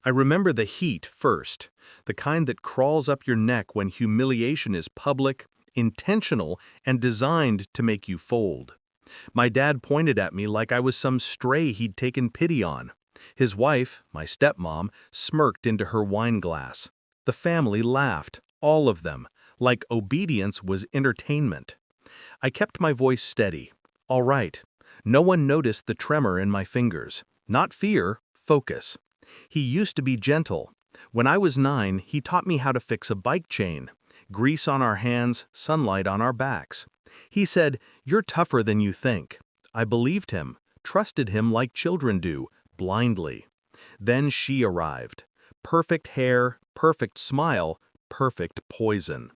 I remember the heat first, the kind that crawls up your neck when humiliation is public, intentional, and designed to make you fold. My dad pointed at me like I was some stray he'd taken pity on. His wife, my stepmom, smirked into her wine glass. The family laughed, all of them, like obedience was entertainment. I kept my voice steady. All right. No one noticed the tremor in my fingers. Not fear, focus. He used to be gentle. When I was 9, he taught me how to fix a bike chain. Grease on our hands, sunlight on our backs. He said, "You're tougher than you think." I believed him, trusted him like children do, blindly. Then she arrived. Perfect hair, perfect smile, perfect poison.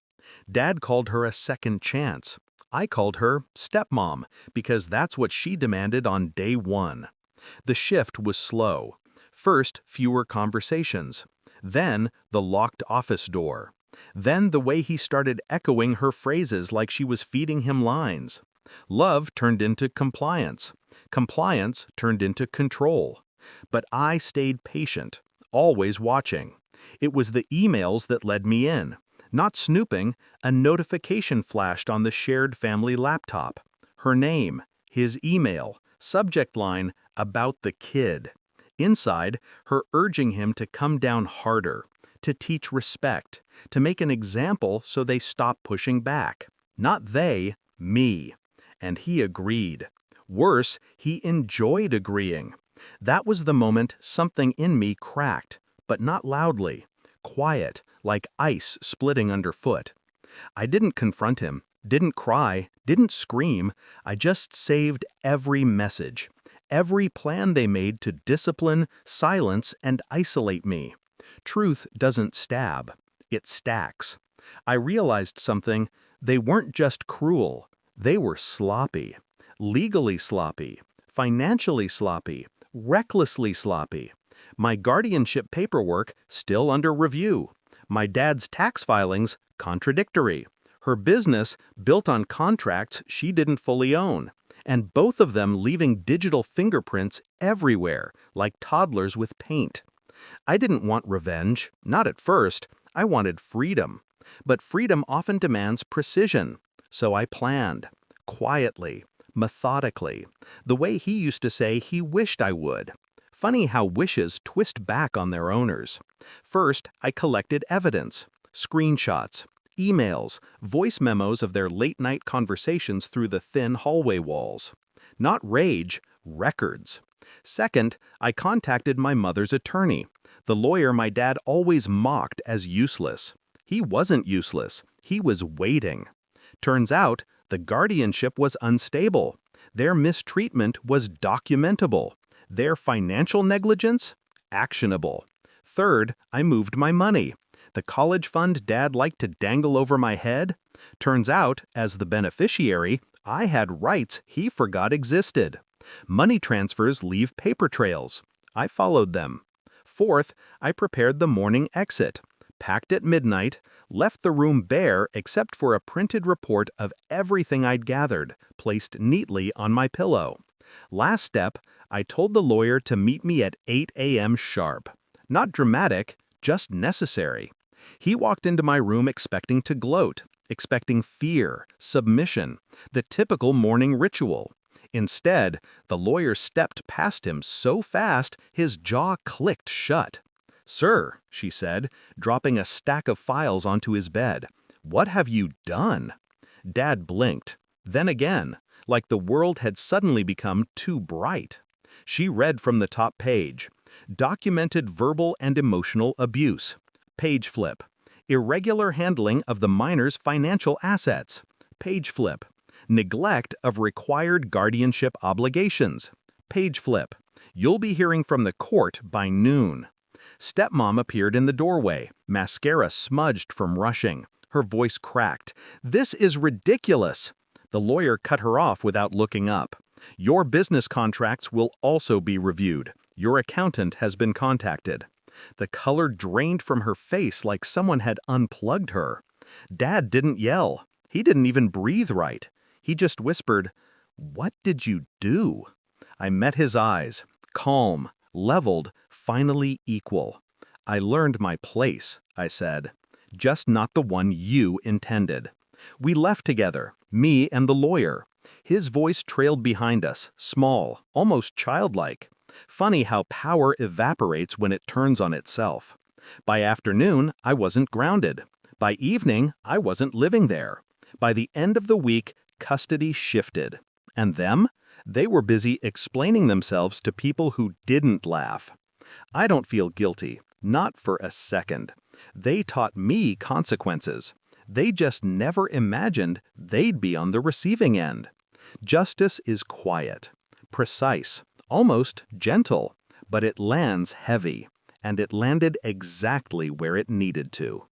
Dad called her a second chance. I called her stepmom because that's what she demanded on day one. The shift was slow. First, fewer conversations. Then, the locked office door. Then the way he started echoing her phrases like she was feeding him lines. Love turned into compliance. Compliance turned into control. But I stayed patient, always watching. It was the emails that led me in. Not snooping, a notification flashed on the shared family laptop. Her name, his email, subject line, about the kid. Inside, her urging him to come down harder, to teach respect, to make an example so they stop pushing back. Not they, me. And he agreed. Worse, he enjoyed agreeing. That was the moment something in me cracked, but not loudly. Quiet, like ice splitting underfoot. I didn't confront him, didn't cry, didn't scream. I just saved every message, every plan they made to discipline, silence, and isolate me. Truth doesn't stab, it stacks. I realized something. They weren't just cruel, they were sloppy. Legally sloppy, financially sloppy, recklessly sloppy. My guardianship paperwork still under review. My dad's tax filings contradictory. Her business built on contracts she didn't fully own. And both of them leaving digital fingerprints everywhere, like toddlers with paint. I didn't want revenge, not at first. I wanted freedom. But freedom often demands precision. So I planned. Quietly. Methodically. The way he used to say he wished I would. Funny how wishes twist back on their owners. First, I collected evidence. Screenshots, emails, voice memos of their late-night conversations through the thin hallway walls. Not rage, records. Second, I contacted my mother's attorney, the lawyer my dad always mocked as useless. He wasn't useless. He was waiting. Turns out, the guardianship was unstable. Their mistreatment was documentable. Their financial negligence? Actionable. Third, I moved my money. The college fund Dad liked to dangle over my head? Turns out, as the beneficiary, I had rights he forgot existed. Money transfers leave paper trails. I followed them. Fourth, I prepared the morning exit. Packed at midnight, left the room bare except for a printed report of everything I'd gathered, placed neatly on my pillow. Last step, I told the lawyer to meet me at 8 a.m. sharp. Not dramatic, just necessary. He walked into my room expecting to gloat, expecting fear, submission, the typical morning ritual. Instead, the lawyer stepped past him so fast his jaw clicked shut. "Sir," she said, dropping a stack of files onto his bed, "what have you done?" Dad blinked. Then again, like the world had suddenly become too bright. She read from the top page. Documented verbal and emotional abuse. Page flip. Irregular handling of the minor's financial assets. Page flip. Neglect of required guardianship obligations. Page flip. You'll be hearing from the court by noon. Stepmom appeared in the doorway, mascara smudged from rushing. Her voice cracked. "This is ridiculous." The lawyer cut her off without looking up. "Your business contracts will also be reviewed. Your accountant has been contacted." The color drained from her face like someone had unplugged her. Dad didn't yell. He didn't even breathe right. He just whispered, "What did you do?" I met his eyes, calm, leveled, finally equal. I learned my place, I said. Just not the one you intended. We left together, me and the lawyer. His voice trailed behind us, small, almost childlike. Funny how power evaporates when it turns on itself. By afternoon, I wasn't grounded. By evening, I wasn't living there. By the end of the week, custody shifted. And them? They were busy explaining themselves to people who didn't laugh. I don't feel guilty, not for a second. They taught me consequences. They just never imagined they'd be on the receiving end. Justice is quiet, precise, almost gentle, but it lands heavy, and it landed exactly where it needed to.